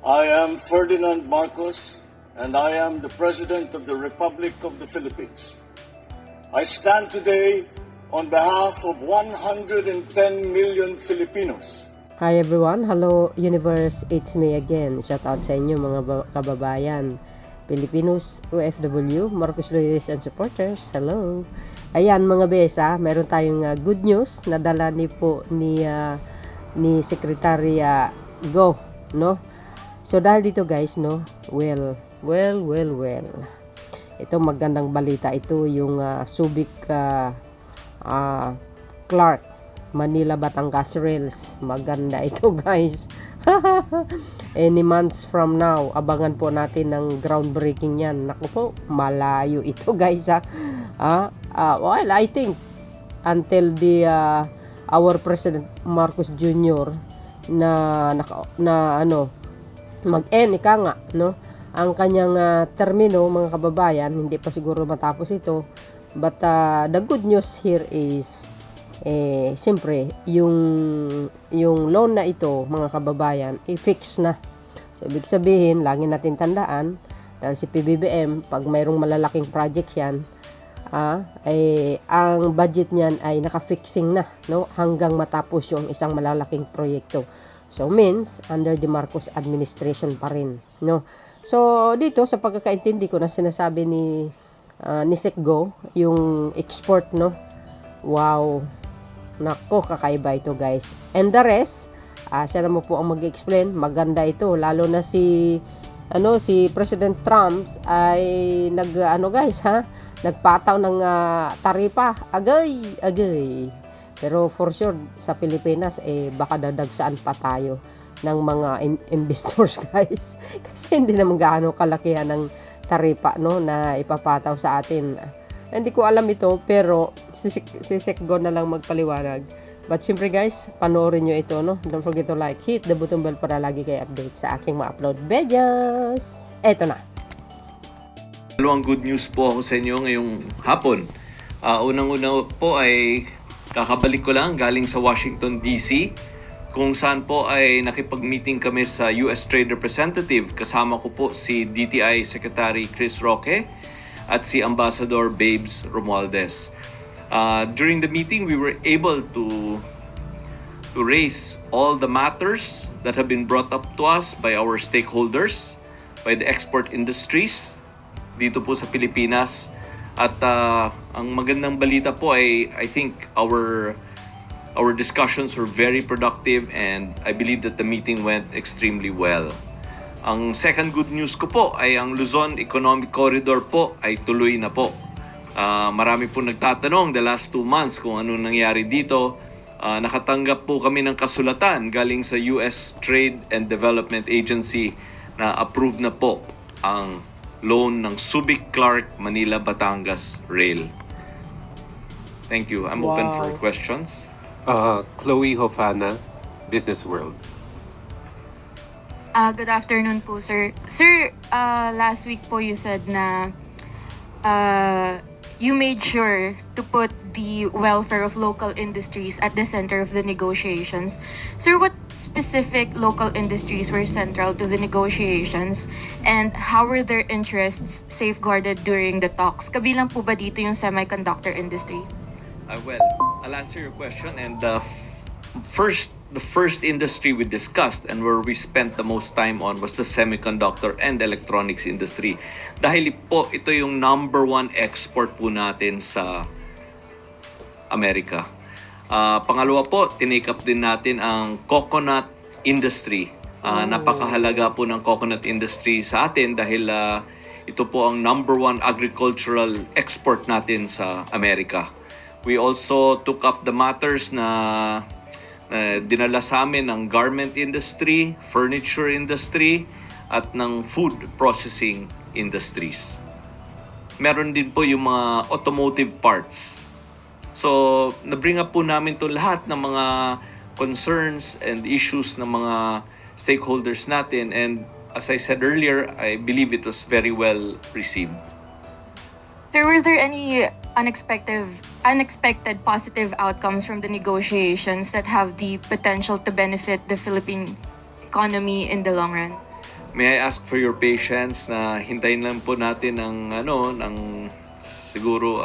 I am Ferdinand Marcos, and I am the President of the Republic of the Philippines. I stand today on behalf of 110 million Filipinos. Hi everyone, hello universe, it's me again. Shout out sa inyo mga kababayan, Filipinos, OFW, Marcos loyalists and supporters. Hello. Ayan mga besa, meron tayong good news na dala ni Secretary Go, no? So dahil dito guys, no, well. Ito magandang balita. Ito yung Subic Clark Manila Batangas Rails. Maganda ito guys. Any months from now, abangan po natin ng groundbreaking yan. Naku po, malayo ito guys well, I think until our President Marcos Jr. na mag-end nga, no? Ang kanyang termino, mga kababayan, hindi pa siguro matapos ito. But the good news here is siyempre yung loan na ito, mga kababayan, i-fix na. So ibig sabihin, lagi natin tandaan dahil si PBBM, pag mayroong malalaking project yan, ang budget niyan ay naka-fixing na, no, hanggang matapos yung isang malalaking proyekto. So means under the Marcos administration pa rin, no. So dito sa pagkakaintindi ko na sinasabi ni Secgo, yung export, no. Wow. Nako, kakaiba ito guys. And the rest, siya naman po ang mag-explain. Maganda ito, lalo na si President Trump ay nagpataw ng taripa. Agay. Pero for sure sa Pilipinas baka dadagsaan pa tayo ng mga investors guys. Kasi hindi naman gaano kalakihan ng taripa, no, na ipapataw sa atin. Hindi ko alam ito, pero si Secgo na lang magpaliwanag. But siyempre guys, panoorin nyo ito, no? Don't forget to like, hit the button bell para lagi kayo update sa aking ma-upload videos. Eto na. Dalawang good news po ako sa inyo ngayong hapon. Unang-una po ay kakabalik ko lang galing sa Washington, D.C. kung saan po ay nakipag-meeting kami sa U.S. Trade Representative. Kasama ko po si DTI Secretary Chris Roque at si Ambassador Babes Romualdez. During the meeting, we were able to raise all the matters that have been brought up to us by our stakeholders, by the export industries dito po sa Pilipinas. At ang magandang balita po ay I think our discussions were very productive and I believe that the meeting went extremely well. Ang second good news ko po ay ang Luzon Economic Corridor po ay tuloy na po. Marami po nagtatanong the last 2 months kung ano nangyari dito. Nakatanggap po kami ng kasulatan galing sa US Trade and Development Agency na approved na po ang loan ng Subic Clark Manila Batangas Rail. Thank you. I'm open for questions. Chloe Hofana, Business World. Good afternoon po, sir. Sir, last week po you said na you made sure to put the welfare of local industries at the center of the negotiations. Sir, what specific local industries were central to the negotiations and how were their interests safeguarded during the talks? Kabilang po ba dito yung semiconductor industry? Well, I'll answer your question. And the first industry we discussed and where we spent the most time on was the semiconductor and electronics industry. Dahil po ito yung number 1 export po natin sa Amerika. Pangalawa po, tinake up din natin ang coconut industry. Napakahalaga po ng coconut industry sa atin dahil ito po ang number 1 agricultural export natin sa Amerika. We also took up the matters na dinala sa amin ng garment industry, furniture industry, at ng food processing industries. Meron din po yung mga automotive parts. So, na-bring up po namin to lahat ng mga concerns and issues ng mga stakeholders natin. And as I said earlier, I believe it was very well received. Sir, were there any unexpected positive outcomes from the negotiations that have the potential to benefit the Philippine economy in the long run? may I ask for your patience na hintayin lang po natin ng siguro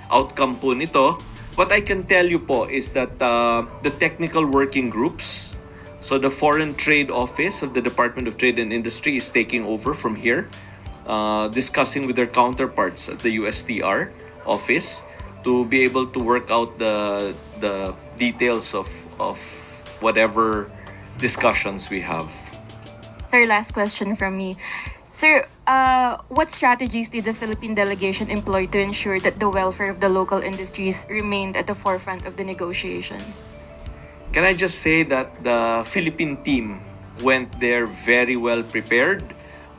outcome po nito. What I can tell you po is that the technical working groups, so the Foreign Trade Office of the Department of Trade and Industry is taking over from here, discussing with their counterparts at the USTR office to be able to work out the details of whatever discussions we have. Sir, last question from me. Sir, what strategies did the Philippine delegation employ to ensure that the welfare of the local industries remained at the forefront of the negotiations? Can I just say that the Philippine team went there very well prepared.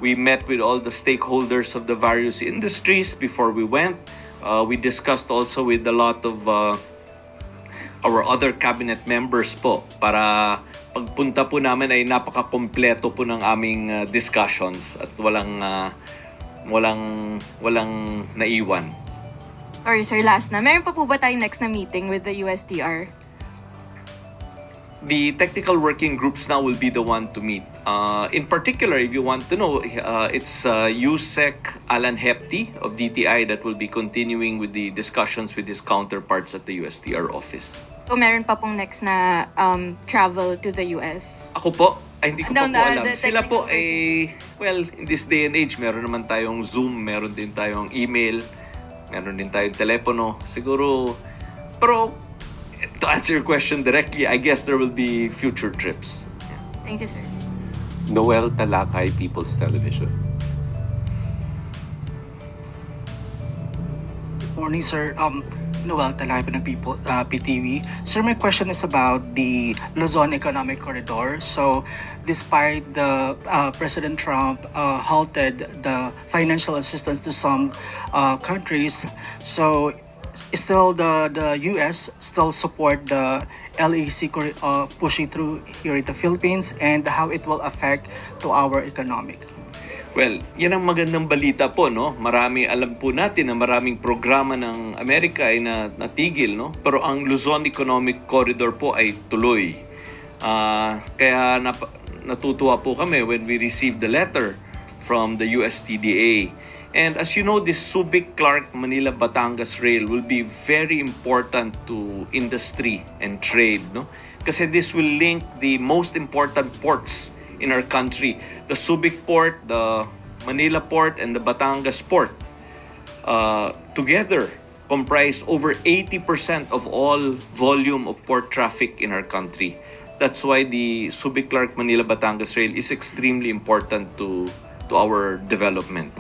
We met with all the stakeholders of the various industries before we went. We discussed also with a lot of our other cabinet members po para pagpunta po namin ay napaka-kompleto po ng aming discussions at walang naiwan. Sorry, sir, last na. Meron pa po ba tayong next na meeting with the USTR? The technical working groups now will be the one to meet. In particular, if you want to know, it's USEC Alan Hepti of DTI that will be continuing with the discussions with his counterparts at the USTR office. So, meron pa pong next na travel to the US? Ako po, hindi ko pa po alam. the Sila po technical well, in this day and age, meron naman tayong Zoom, meron din tayong email, meron din tayong telepono. Siguro, pero to answer your question directly, I guess there will be future trips. Thank you, sir. Noel Talakay, People's Television. Morning, sir. Noel Talay ng PTV. Sir, my question is about the Luzon Economic Corridor. So, despite the President Trump halted the financial assistance to some countries, so still the U.S. still support the LAC pushing through here in the Philippines, and how it will affect to our economic. Well, yan ang magandang balita po, no? Alam po natin na maraming programa ng Amerika ay natigil, no? Pero ang Luzon Economic Corridor po ay tuloy. Kaya natutuwa po kami when we received the letter from the USTDA. And as you know, this Subic, Clark, Manila, Batangas Rail will be very important to industry and trade, no? Kasi this will link the most important ports in our country. The Subic port, the Manila port, and the Batangas port together comprise over 80% of all volume of port traffic in our country. That's why the Subic, Clark, Manila, Batangas Rail is extremely important to our development.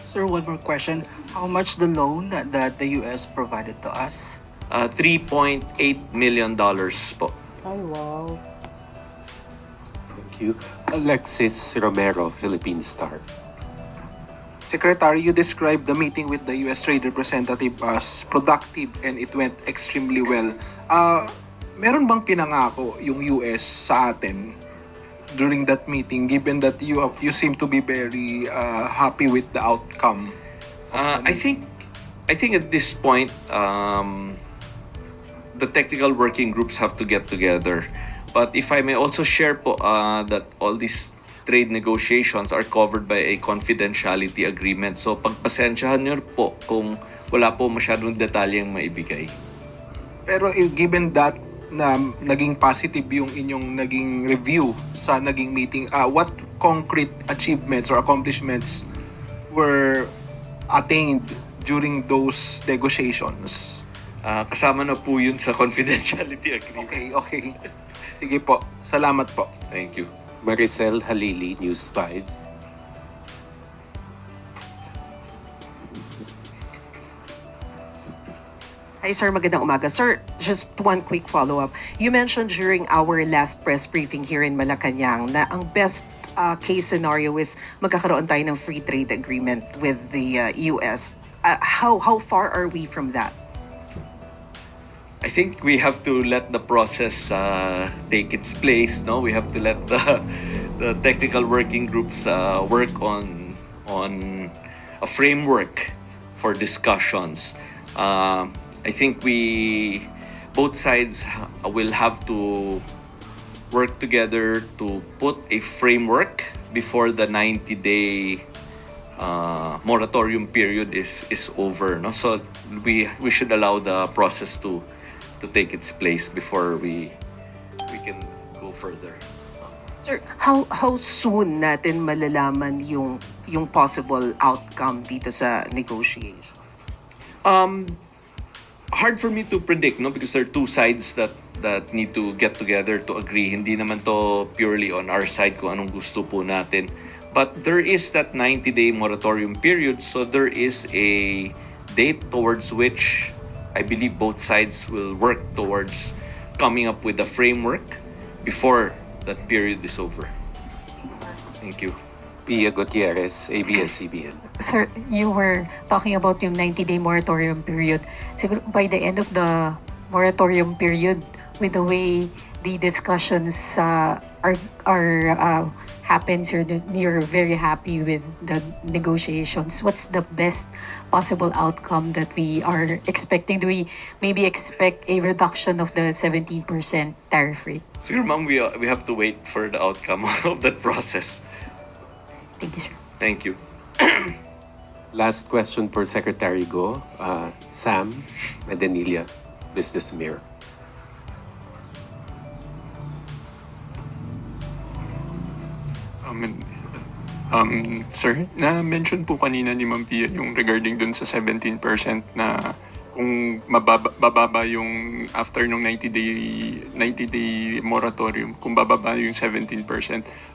Sir, one more question. How much the loan that the U.S. provided to us? $3.8 million po. Ay, wow. Thank you. Alexis Romero, Philippine Star. Secretary, you described the meeting with the U.S. Trade Representative as productive and it went extremely well. Meron bang pinangako yung U.S. sa atin during that meeting, given that you seem to be very happy with the outcome? I think at this point, the technical working groups have to get together. But if I may also share po that all these trade negotiations are covered by a confidentiality agreement. So pagpasensyahan niyo po kung wala po masyadong detalyeng maibigay. Pero given that na naging positive yung inyong naging review sa naging meeting, what concrete achievements or accomplishments were attained during those negotiations? Kasama na po yun sa confidentiality agreement. Okay. Sige po. Salamat po. Thank you. Maricel Halili, News 5. Hi sir, magandang umaga. Sir, just one quick follow-up. You mentioned during our last press briefing here in Malacanang na ang best case scenario is magkakaroon tayo ng free trade agreement with the US. How far are we from that? I think we have to let the process take its place. No, we have to let the technical working groups work on a framework for discussions. I think both sides will have to work together to put a framework before the 90-day moratorium period is over. No? So we should allow the process to take its place before we can go further. Sir, how soon natin malalaman yung possible outcome dito sa negotiation? Hard for me to predict, no, because there are two sides that need to get together to agree. Hindi naman to purely on our side kung anong gusto po natin. But there is that 90-day moratorium period, so there is a date towards which I believe both sides will work towards coming up with a framework before that period is over. Thank you. Pia Gutierrez, ABS-CBN. Sir, you were talking about yung 90-day moratorium period. Siguro by the end of the moratorium period, with the way the discussions are happens, you're very happy with the negotiations. What's the best possible outcome that we are expecting? Do we maybe expect a reduction of the 17% tariff rate? Siguro ma'am, we have to wait for the outcome of that process. Thank you, sir. Thank you. Last question for Secretary Go. Sam Medenilia, Business Mirror. Sir, na-mention po kanina ni Ma'am Pia yung regarding dun sa 17% na kung bababa yung after nung 90-day moratorium, kung bababa yung 17%.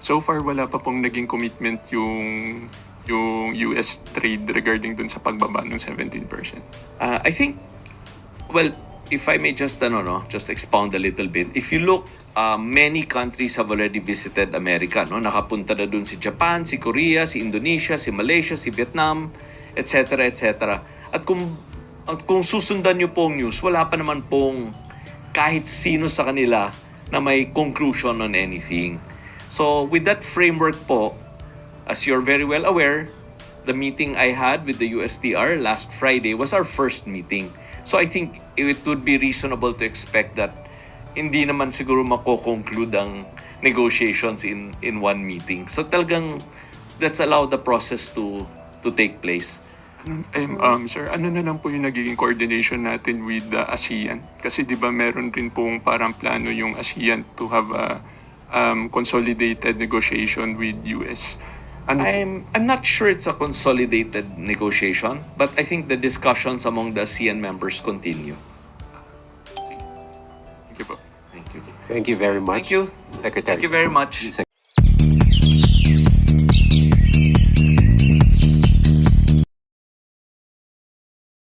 So far, wala pa pong naging commitment yung US trade regarding dun sa pagbaba ng 17%. I think, well, if I may just expound a little bit. If you look, many countries have already visited America. No? Nakapunta na dun si Japan, si Korea, si Indonesia, si Malaysia, si Vietnam, etc. etc. At kung susundan nyo pong news, wala pa naman pong kahit sino sa kanila na may conclusion on anything. So with that framework po, as you're very well aware, the meeting I had with the USTR last Friday was our first meeting. So I think it would be reasonable to expect that hindi naman siguro mako-conclude ang negotiations in one meeting. So talagang let's allow the process to take place. Sir, ano na lang po yung nagiging coordination natin with the ASEAN? Kasi di ba meron rin pong parang plano yung ASEAN to have a consolidated negotiation with US. I'm not sure it's a consolidated negotiation, but I think the discussions among the ASEAN members continue. Thank you po. Thank you. Thank you very much. Thank you. Secretary. Thank you very much.